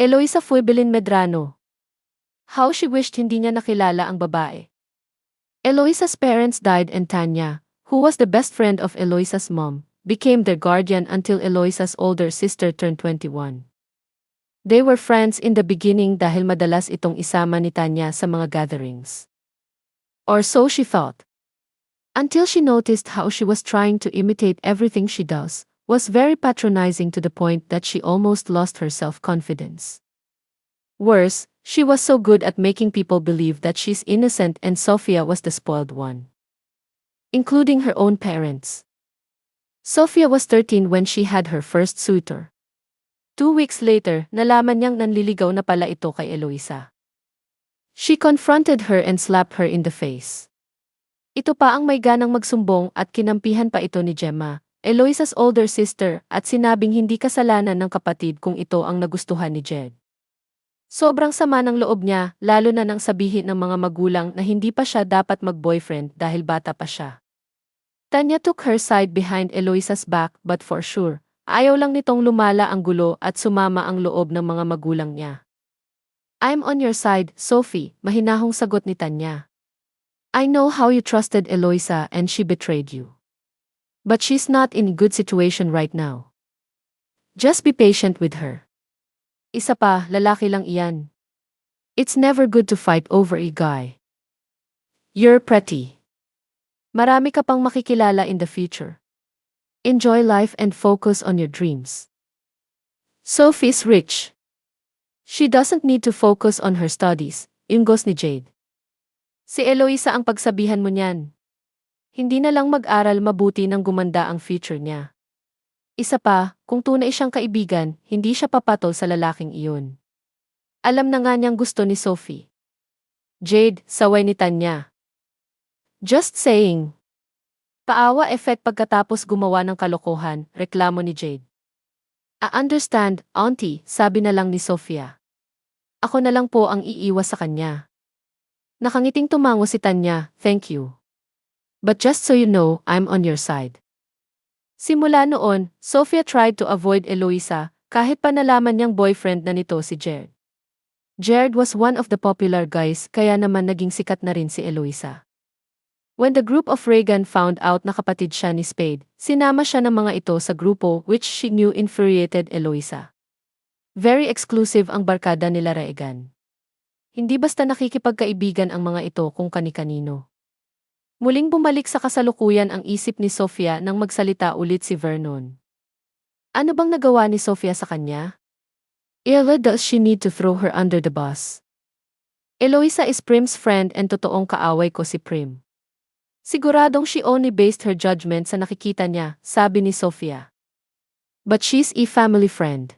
Eloisa Fuebilin Medrano. How she wished hindi niya nakilala ang babae. Eloisa's parents died and Tanya, who was the best friend of Eloisa's mom, became their guardian until Eloisa's older sister turned 21. They were friends in the beginning dahil madalas itong isama ni Tanya sa mga gatherings. Or so she thought. Until she noticed how she was trying to imitate everything she does, was very patronizing to the point that she almost lost her self-confidence. Worse, she was so good at making people believe that she's innocent and Sophia was the spoiled one. Including her own parents. Sophia was 13 when she had her first suitor. 2 weeks later, nalaman niyang nanliligaw na pala ito kay Eloisa. She confronted her and slapped her in the face. Ito pa ang may ganang magsumbong at kinampihan pa ito ni Gemma, Eloisa's older sister, at sinabing hindi kasalanan ng kapatid kung ito ang nagustuhan ni Jed. Sobrang sama ng loob niya, lalo na nang sabihin ng mga magulang na hindi pa siya dapat mag-boyfriend dahil bata pa siya. Tanya took her side behind Eloisa's back but for sure, ayaw lang nitong lumala ang gulo at sumama ang loob ng mga magulang niya. I'm on your side, Sophie, mahinahong sagot ni Tanya. I know how you trusted Eloisa and she betrayed you. But she's not in a good situation right now. Just be patient with her. Isa pa, lalaki lang iyan. It's never good to fight over a guy. You're pretty. Marami ka pang makikilala in the future. Enjoy life and focus on your dreams. Sophie's rich. She doesn't need to focus on her studies, ingos ni Jade. Si Eloisa ang pagsabihan mo niyan. Hindi na lang mag-aral mabuti nang gumanda ang future niya. Isa pa, kung tunay siyang kaibigan, hindi siya papatol sa lalaking iyon. Alam na nga niyang gusto ni Sophie. Jade, saway ni Tanya. Just saying. Paawa effect pagkatapos gumawa ng kalokohan, reklamo ni Jade. I understand, auntie, sabi na lang ni Sophia. Ako na lang po ang iiwas sa kanya. Nakangiting tumango si Tanya, thank you. But just so you know, I'm on your side. Simula noon, Sophia tried to avoid Eloisa, kahit pa nalaman niyang boyfriend na nito si Jared. Jared was one of the popular guys kaya naman naging sikat na rin si Eloisa. When the group of Reagan found out na kapatid siya ni Spade, sinama siya ng mga ito sa grupo which she knew infuriated Eloisa. Very exclusive ang barkada nila Reagan. Hindi basta nakikipagkaibigan ang mga ito kung kani-kanino. Muling bumalik sa kasalukuyan ang isip ni Sophia nang magsalita ulit si Vernon. Ano bang nagawa ni Sophia sa kanya? Ella does she need to throw her under the bus? Eloisa is Prim's friend and totoong kaaway ko si Prim. Siguradong she only based her judgment sa nakikita niya, sabi ni Sophia. But she's a family friend.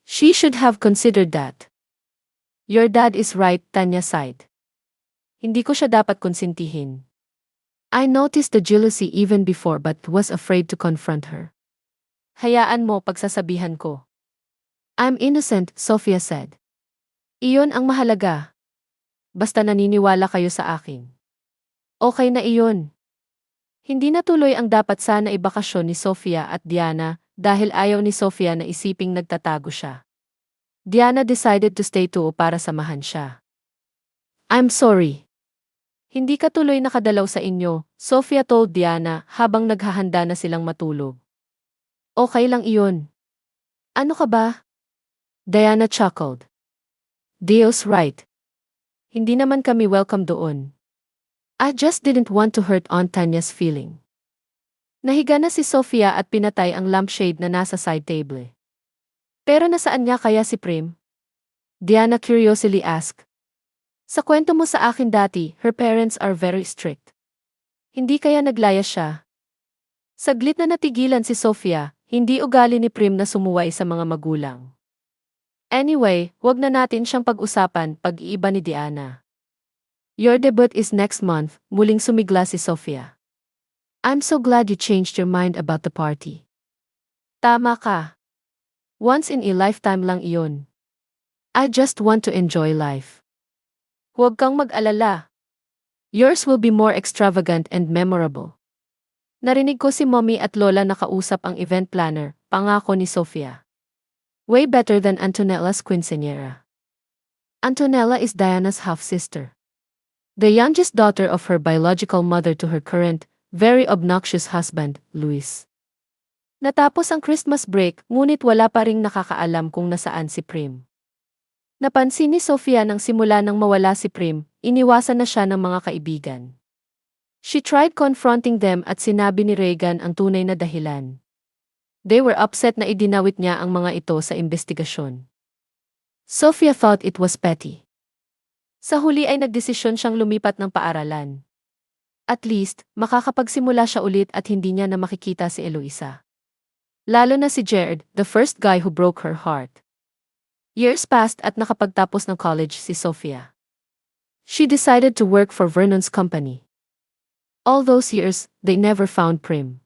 She should have considered that. Your dad is right, Tanya sighed. Hindi ko siya dapat konsintihin. I noticed the jealousy even before but was afraid to confront her. Hayaan mo pagsasabihan ko. I'm innocent, Sophia said. Iyon ang mahalaga. Basta naniniwala kayo sa akin. Okay na iyon. Hindi natuloy ang dapat sana ibakasyon ni Sophia at Diana dahil ayaw ni Sophia na isiping nagtatago siya. Diana decided to stay too para samahan siya. I'm sorry. Hindi ka tuloy nakadalaw sa inyo, Sophia told Diana habang naghahanda na silang matulog. Okay lang iyon. Ano ka ba? Diana chuckled. Dio's right. Hindi naman kami welcome doon. I just didn't want to hurt Aunt Tanya's feeling. Nahiga na si Sophia at pinatay ang lampshade na nasa side table. Pero nasaan niya kaya si Prim? Diana curiously asked. Sa kwento mo sa akin dati, her parents are very strict. Hindi kaya naglaya siya? Saglit na natigilan si Sophia, hindi ugali ni Prim na sumuway sa mga magulang. Anyway, wag na natin siyang pag-usapan, pag-iiba ni Diana. Your debut is next month, muling sumigla si Sophia. I'm so glad you changed your mind about the party. Tama ka. Once in a lifetime lang iyon. I just want to enjoy life. Huwag kang mag-alala. Yours will be more extravagant and memorable. Narinig ko si Mommy at Lola na kausap ang event planner, pangako ni Sophia. Way better than Antonella's quinceañera. Antonella is Diana's half-sister. The youngest daughter of her biological mother to her current, very obnoxious husband, Luis. Natapos ang Christmas break, ngunit wala pa ring nakakaalam kung nasaan si Prim. Napansin ni Sofia nang simula nang mawala si Prim, iniwasan na siya ng mga kaibigan. She tried confronting them at sinabi ni Regan ang tunay na dahilan. They were upset na idinawit niya ang mga ito sa investigasyon. Sofia thought it was petty. Sa huli ay nagdesisyon siyang lumipat ng paaralan. At least, makakapagsimula siya ulit at hindi niya na makikita si Eloisa. Lalo na si Jared, the first guy who broke her heart. Years passed at nakapagtapos ng college si Sofia. She decided to work for Vernon's company. All those years, they never found Prim.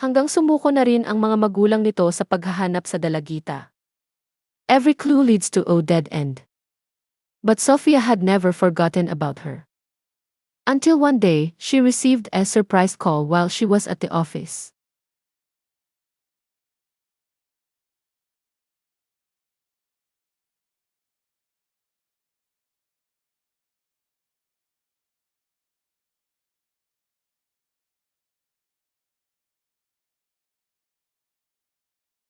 Hanggang sumuko na rin ang mga magulang nito sa paghahanap sa dalagita. Every clue leads to a dead end. But Sofia had never forgotten about her. Until one day, she received a surprise call while she was at the office.